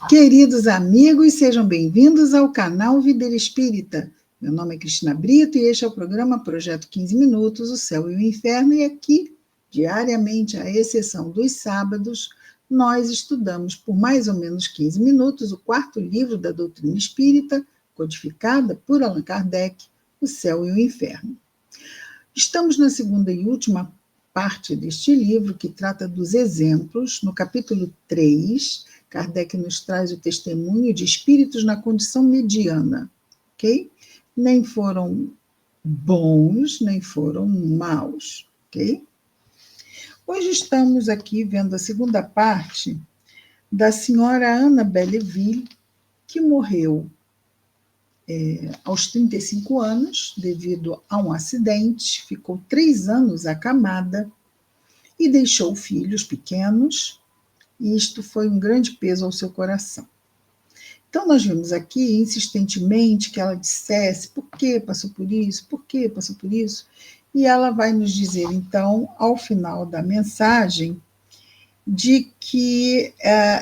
Queridos amigos, sejam bem-vindos ao canal Videira Espírita. Meu nome é Cristina Brito e este é o programa Projeto 15 Minutos, o Céu e o Inferno. E aqui, diariamente, à exceção dos sábados, nós estudamos por mais ou menos 15 minutos o quarto livro da doutrina espírita, codificada por Allan Kardec, O Céu e o Inferno. Estamos na segunda e última parte deste livro, que trata dos exemplos. No capítulo 3, Kardec nos traz o testemunho de espíritos na condição mediana, ok? Nem foram bons, nem foram maus, ok? Hoje estamos aqui vendo a segunda parte da senhora Ana Belleville, que morreu aos 35 anos, devido a um acidente, ficou 3 anos acamada e deixou filhos pequenos, e isto foi um grande peso ao seu coração. Então, nós vimos aqui, insistentemente, que ela dissesse por que passou por isso, por que passou por isso, e ela vai nos dizer, então, ao final da mensagem, de que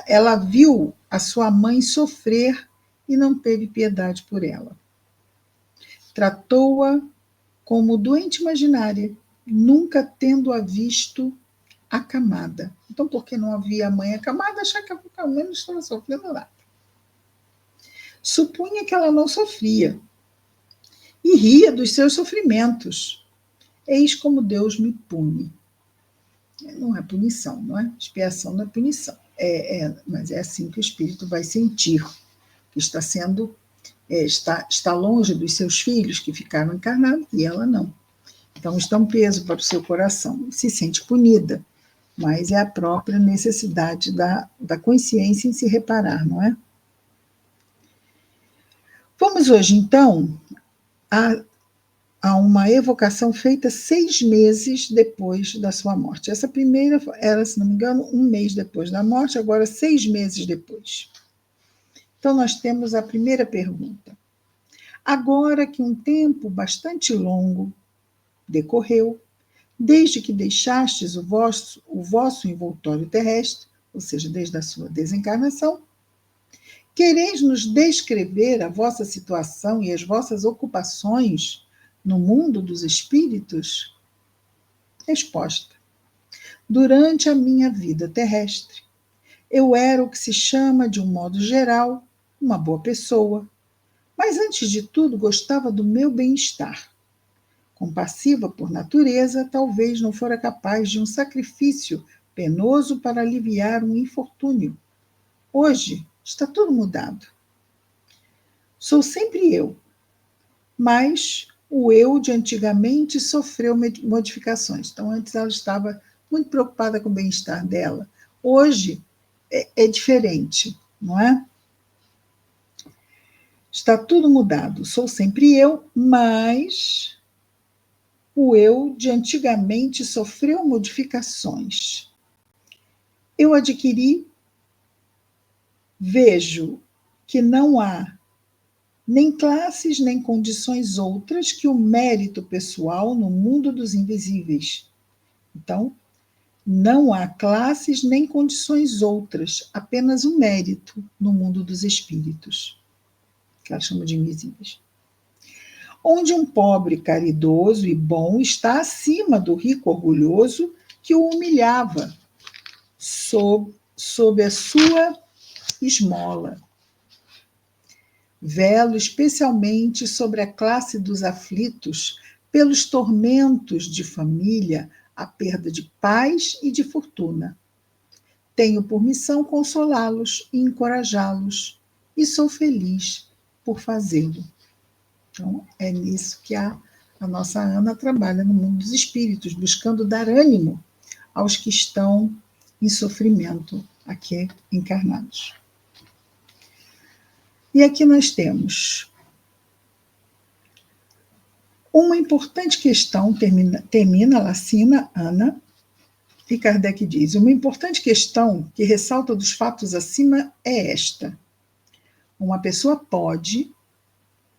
ela viu a sua mãe sofrer e não teve piedade por ela. Tratou-a como doente imaginária, nunca tendo-a visto acamada. Então, porque não havia a mãe acamada, achava que a mãe não estava sofrendo nada. Supunha que ela não sofria e ria dos seus sofrimentos. Eis como Deus me pune. Não é punição, não é? Expiação não é punição. Mas é assim que o espírito vai sentir, que está sendo, está longe dos seus filhos que ficaram encarnados e ela não. Então, está um peso para o seu coração. Se sente punida, mas é a própria necessidade da consciência em se reparar, não é? Vamos hoje, então, a uma evocação feita 6 meses depois da sua morte. Essa primeira era, se não me engano, 1 mês depois da morte, agora 6 meses depois. Então, nós temos a primeira pergunta. Agora que um tempo bastante longo decorreu, desde que deixastes o vosso envoltório terrestre, ou seja, desde a sua desencarnação, quereis nos descrever a vossa situação e as vossas ocupações no mundo dos espíritos? Resposta. Durante a minha vida terrestre, eu era o que se chama, de um modo geral, uma boa pessoa, mas antes de tudo gostava do meu bem-estar. Compassiva por natureza, talvez não fora capaz de um sacrifício penoso para aliviar um infortúnio. Hoje está tudo mudado. Sou sempre eu, mas o eu de antigamente sofreu modificações. Então, antes ela estava muito preocupada com o bem-estar dela. Hoje é diferente, não é? Está tudo mudado. Sou sempre eu, mas o eu de antigamente sofreu modificações. Eu adquiri, vejo que não há nem classes, nem condições outras que o mérito pessoal no mundo dos invisíveis. Então, não há classes nem condições outras, apenas o mérito no mundo dos espíritos, que ela chama de invisíveis. Onde um pobre caridoso e bom está acima do rico orgulhoso que o humilhava sob a sua esmola. Velo especialmente sobre a classe dos aflitos pelos tormentos de família, a perda de paz e de fortuna. Tenho por missão consolá-los e encorajá-los, e sou feliz por fazê-lo. Então, é nisso que a nossa Ana trabalha no mundo dos espíritos, buscando dar ânimo aos que estão em sofrimento aqui encarnados. E aqui nós temos uma importante questão, termina, ela assina, Ana, e Kardec diz, uma importante questão que ressalta dos fatos acima é esta. Uma pessoa pode,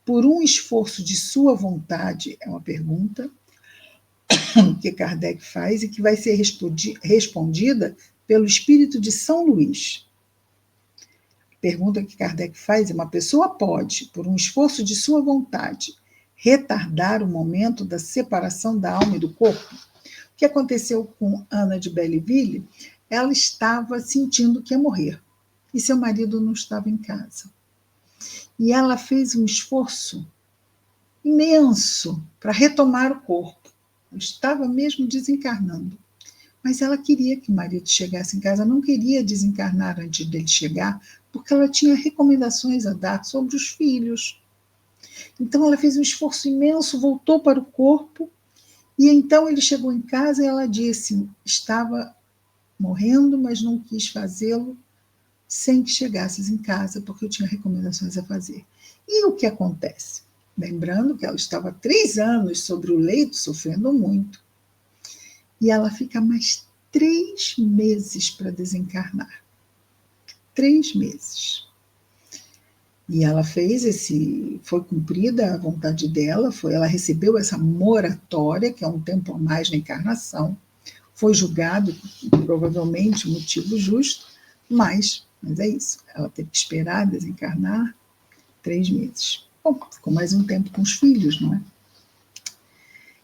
por um esforço de sua vontade, é uma pergunta que Kardec faz e que vai ser respondida pelo espírito de São Luís. Pergunta que Kardec faz é: uma pessoa pode, por um esforço de sua vontade, retardar o momento da separação da alma e do corpo? O que aconteceu com Ana de Belleville? Ela estava sentindo que ia morrer e seu marido não estava em casa. E ela fez um esforço imenso para retomar o corpo. Ela estava mesmo desencarnando. Mas ela queria que o marido chegasse em casa, não queria desencarnar antes dele chegar, porque ela tinha recomendações a dar sobre os filhos. Então ela fez um esforço imenso, voltou para o corpo, e então ele chegou em casa e ela disse: estava morrendo, mas não quis fazê-lo sem que chegasses em casa, porque eu tinha recomendações a fazer. E o que acontece? Lembrando que ela estava há 3 anos sobre o leito, sofrendo muito. E ela fica mais 3 meses para desencarnar. 3 meses. E ela foi cumprida a vontade dela, ela recebeu essa moratória, que é um tempo a mais na encarnação, foi julgado, provavelmente, motivo justo, mas é isso, ela teve que esperar desencarnar 3 meses. Bom, ficou mais um tempo com os filhos, não é?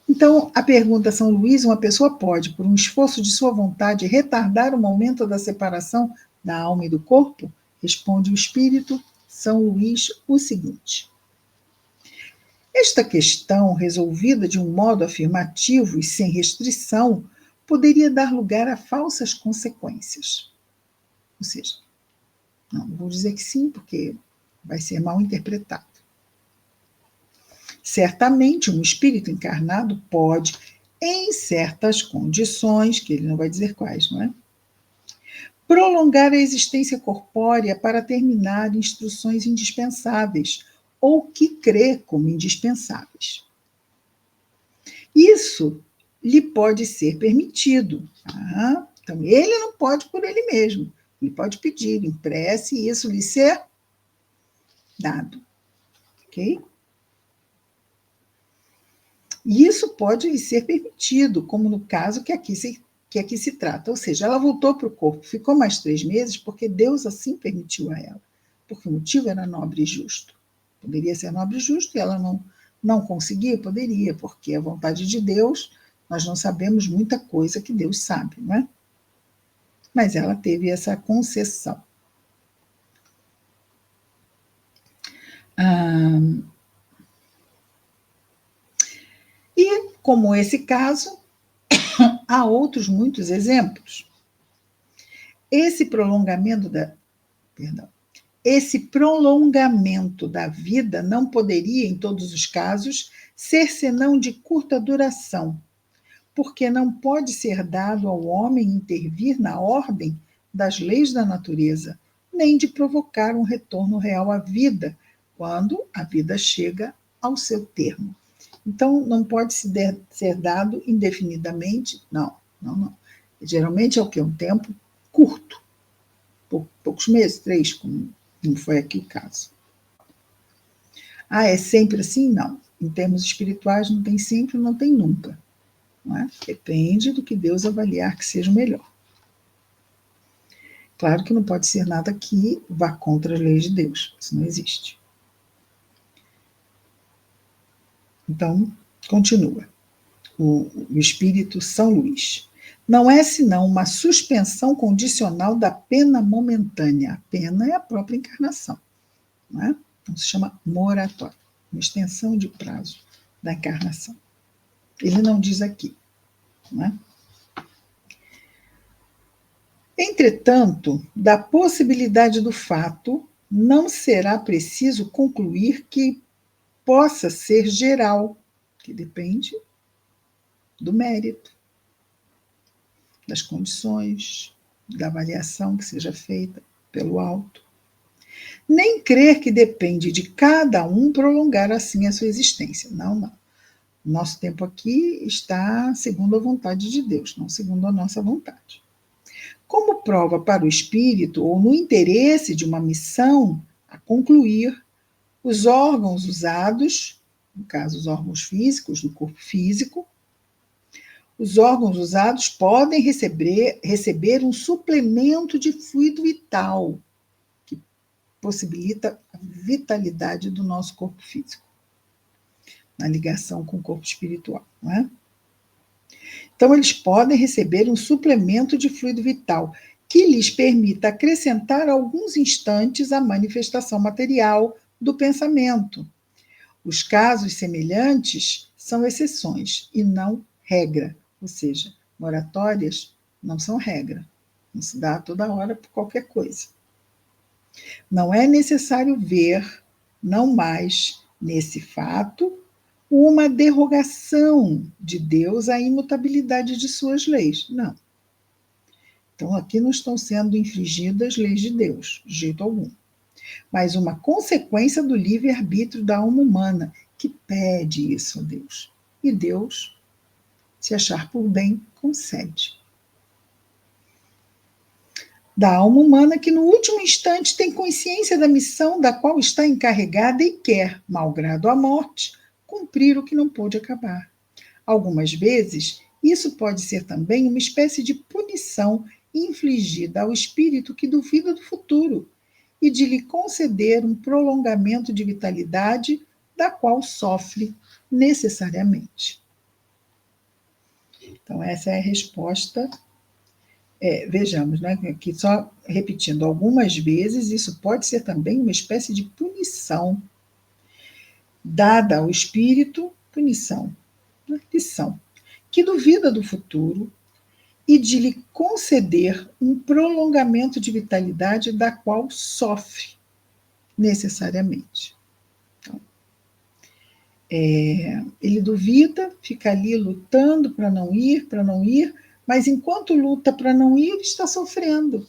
Então, a pergunta São Luís: uma pessoa pode, por um esforço de sua vontade, retardar o momento da separação da alma e do corpo? Responde o espírito São Luís o seguinte: esta questão, resolvida de um modo afirmativo e sem restrição, poderia dar lugar a falsas consequências. Ou seja, não vou dizer que sim, porque vai ser mal interpretado. Certamente, um espírito encarnado pode, em certas condições, que ele não vai dizer quais, não é? Prolongar a existência corpórea para terminar instruções indispensáveis, ou que crê como indispensáveis. Isso lhe pode ser permitido. Então, ele não pode por ele mesmo. Ele pode pedir em prece e isso lhe ser dado. Ok? E isso pode lhe ser permitido, como no caso que aqui se trata. Ou seja, ela voltou para o corpo, ficou mais 3 meses porque Deus assim permitiu a ela. Porque o motivo era nobre e justo. Poderia ser nobre e justo e ela não conseguia? Poderia, porque a vontade de Deus, nós não sabemos muita coisa que Deus sabe, não é? Mas ela teve essa concessão. E, como esse caso, há outros muitos exemplos. Esse prolongamento da vida não poderia, em todos os casos, ser senão de curta duração, porque não pode ser dado ao homem intervir na ordem das leis da natureza, nem de provocar um retorno real à vida, quando a vida chega ao seu termo. Então, não pode ser dado indefinidamente, não. Geralmente é o quê? Um tempo curto, poucos meses, 3, como foi aqui o caso. É sempre assim? Não. Em termos espirituais, não tem sempre, não tem nunca. Não é? Depende do que Deus avaliar que seja o melhor. Claro que não pode ser nada que vá contra as leis de Deus. Isso não existe. Então, continua. O espírito São Luís. Não é senão uma suspensão condicional da pena momentânea. A pena é a própria encarnação. Não é? Então, se chama moratória. Uma extensão de prazo da encarnação. Ele não diz aqui. Não é? Entretanto, da possibilidade do fato, não será preciso concluir que possa ser geral, que depende do mérito, das condições, da avaliação que seja feita pelo alto. Nem crer que depende de cada um prolongar assim a sua existência. Não. Nosso tempo aqui está segundo a vontade de Deus, não segundo a nossa vontade. Como prova para o espírito, ou no interesse de uma missão a concluir, os órgãos usados, no caso os órgãos físicos, do corpo físico, os órgãos usados podem receber um suplemento de fluido vital, que possibilita a vitalidade do nosso corpo físico, na ligação com o corpo espiritual, não é? Então, eles podem receber um suplemento de fluido vital que lhes permita acrescentar alguns instantes à manifestação material do pensamento. Os casos semelhantes são exceções e não regra, ou seja, moratórias não são regra, não se dá toda hora por qualquer coisa. Não é necessário ver, não mais, nesse fato, uma derrogação de Deus à imutabilidade de suas leis. Não. Então, aqui não estão sendo infringidas leis de Deus, de jeito algum. Mas uma consequência do livre-arbítrio da alma humana, que pede isso a Deus. E Deus, se achar por bem, concede. Da alma humana que no último instante tem consciência da missão da qual está encarregada e quer, malgrado a morte, cumprir o que não pôde acabar. Algumas vezes, isso pode ser também uma espécie de punição infligida ao espírito que duvida do futuro e de lhe conceder um prolongamento de vitalidade da qual sofre necessariamente. Então, essa é a resposta. Vejamos, né, que só repetindo algumas vezes, isso pode ser também uma espécie de punição dada ao espírito, punição, lição, que duvida do futuro e de lhe conceder um prolongamento de vitalidade da qual sofre necessariamente. Então, ele duvida, fica ali lutando para não ir, mas enquanto luta para não ir, está sofrendo.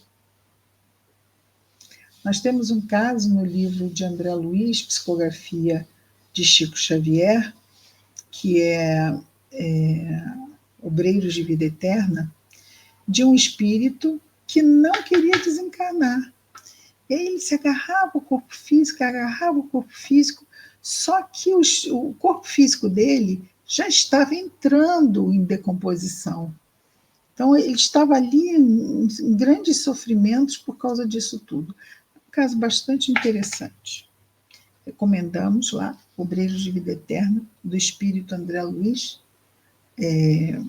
Nós temos um caso no livro de André Luiz, Psicografia de Chico Xavier, que é Obreiros de Vida Eterna, de um espírito que não queria desencarnar. Ele se agarrava ao corpo físico, só que o corpo físico dele já estava entrando em decomposição. Então, ele estava ali em grandes sofrimentos por causa disso tudo. Um caso bastante interessante. Recomendamos lá, Obreiros de Vida Eterna, do Espírito André Luiz,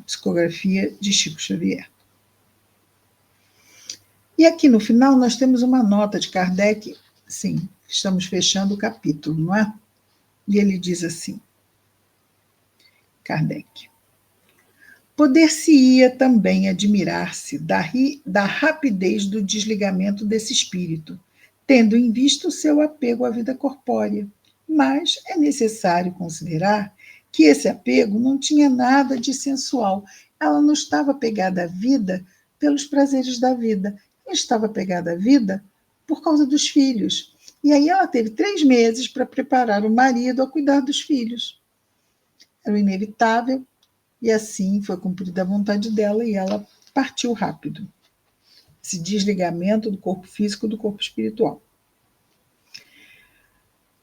Psicografia de Chico Xavier. E aqui no final nós temos uma nota de Kardec, sim, estamos fechando o capítulo, não é? E ele diz assim, Kardec: poder-se-ia também admirar-se da rapidez do desligamento desse espírito, tendo em vista o seu apego à vida corpórea. Mas é necessário considerar que esse apego não tinha nada de sensual. Ela não estava apegada à vida pelos prazeres da vida. Ela estava apegada à vida por causa dos filhos. E aí ela teve 3 meses para preparar o marido a cuidar dos filhos. Era o inevitável, e assim foi cumprida a vontade dela e ela partiu rápido. Esse desligamento do corpo físico do corpo espiritual.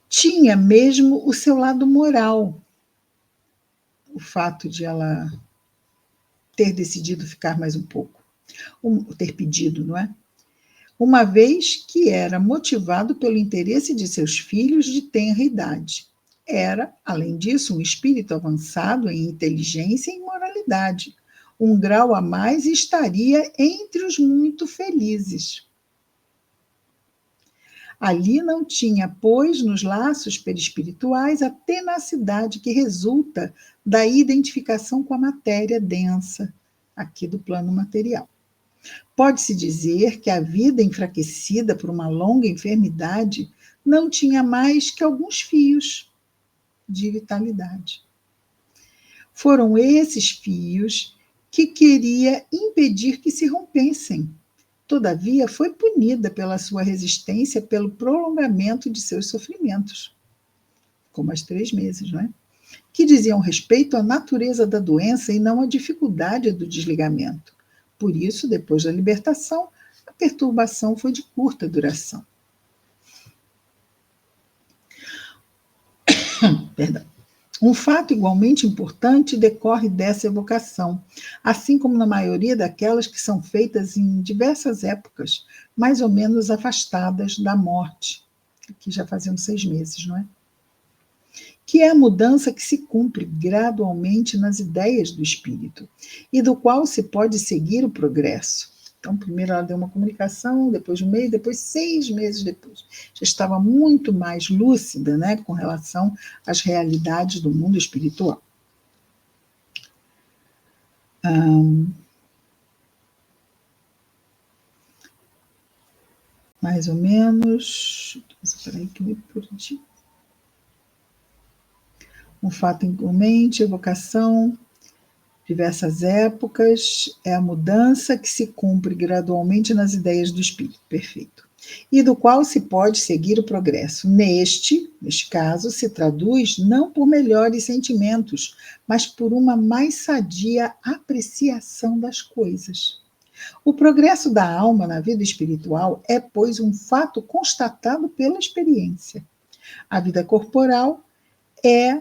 Tinha mesmo o seu lado moral, o fato de ela ter decidido ficar mais um pouco, ter pedido, não é? Uma vez que era motivado pelo interesse de seus filhos de tenra idade. Era, além disso, um espírito avançado em inteligência e moralidade. Um grau a mais estaria entre os muito felizes. Ali não tinha, pois, nos laços perispirituais, a tenacidade que resulta da identificação com a matéria densa, aqui do plano material. Pode-se dizer que a vida enfraquecida por uma longa enfermidade não tinha mais que alguns fios de vitalidade. Foram esses fios que queria impedir que se rompessem. Todavia, foi punida pela sua resistência, pelo prolongamento de seus sofrimentos, como as 3 meses, não é? Que diziam respeito à natureza da doença e não à dificuldade do desligamento. Por isso, depois da libertação, a perturbação foi de curta duração. Perdão. Um fato igualmente importante decorre dessa evocação, assim como na maioria daquelas que são feitas em diversas épocas, mais ou menos afastadas da morte, Aqui já faziam 6 meses, não é? Que é a mudança que se cumpre gradualmente nas ideias do espírito e do qual se pode seguir o progresso. Então, primeiro ela deu uma comunicação, depois um mês, depois 6 meses depois. Já estava muito mais lúcida, né, com relação às realidades do mundo espiritual. Mais ou menos. Espera aí que eu me perdi. Um fato incomente, evocação, diversas épocas, é a mudança que se cumpre gradualmente nas ideias do espírito. Perfeito. E do qual se pode seguir o progresso. Neste caso, se traduz não por melhores sentimentos, mas por uma mais sadia apreciação das coisas. O progresso da alma na vida espiritual é, pois, um fato constatado pela experiência. A vida corporal é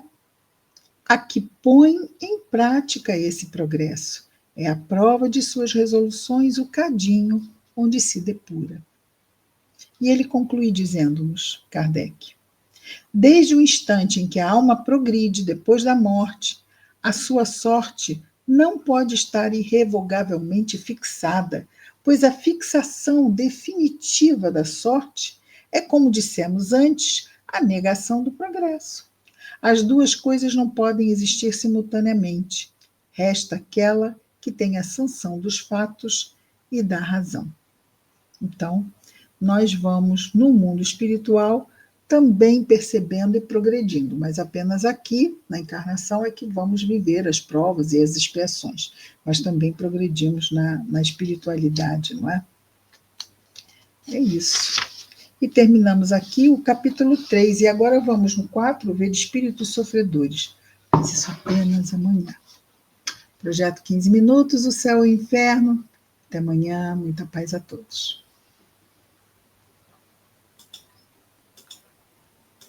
a que põe em prática esse progresso. É a prova de suas resoluções, o cadinho onde se depura. E ele conclui dizendo-nos, Kardec, desde o instante em que a alma progride depois da morte, a sua sorte não pode estar irrevogavelmente fixada, pois a fixação definitiva da sorte é, como dissemos antes, a negação do progresso. As duas coisas não podem existir simultaneamente. Resta aquela que tem a sanção dos fatos e da razão. Então, nós vamos, no mundo espiritual, também percebendo e progredindo, mas apenas aqui, na encarnação, é que vamos viver as provas e as expiações, mas também progredimos na espiritualidade, não é? É isso. E terminamos aqui o capítulo 3, e agora vamos no 4 ver espíritos sofredores, mas isso apenas amanhã. Projeto 15 minutos, o céu e o inferno. Até amanhã, muita paz a todos.